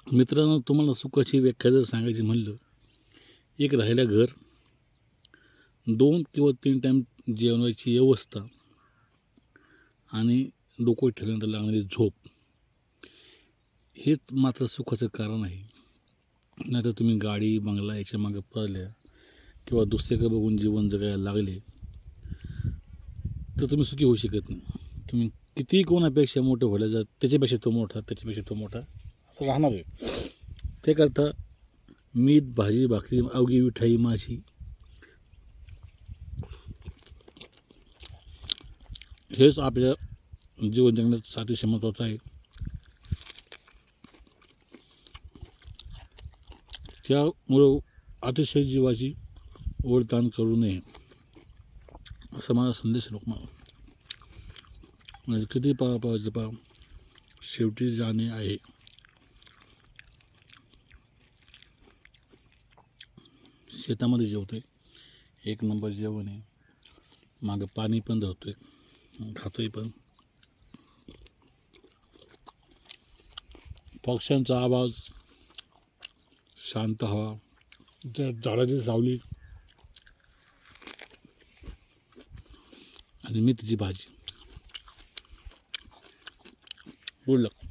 मित्रांनो, तुम्हाला सुखाची व्याख्या जर सांगायची म्हणलं, एक राहिलं घर, 2 किंवा 3 टाईम जेवणाची व्यवस्था आणि डोकं ठेवल्यानंतर लागणारी झोप, हेच मात्र सुखाचं कारण आहे. नाहीतर तुम्ही गाडी बंगला याच्या मागे पळल्या किंवा दुसऱ्याकडे बघून जीवन जगायला लागले तर तुम्ही सुखी होऊ शकत नाही. तुम्ही कितीही कोणापेक्षा मोठं व्हायला जा, त्याच्यापेक्षा तो मोठा, त्याच्यापेक्षा तो मोठा असं राहणार आहे. ते करता मीठ भाजी भाकरी अवघी विठाई माझी, हेच आपल्या जीवन जगण्यासाठी महत्त्वाचं आहे. त्यामुळं अतिशय जीवाची ओढताण करू नये असा माझा संदेश लोकांना. म्हणजे किती पाहायचं पहा, शेवटी जाणे आहे. शेतामध्ये जेवतोय, 1 नंबर जेवण आहे, मागं पाणी पण धरतोय, खातोय पण. पक्ष्यांचा आवाज, शांत हवा, त्या झाडाची सावली आणि मेथीची भाजी. गुड लक.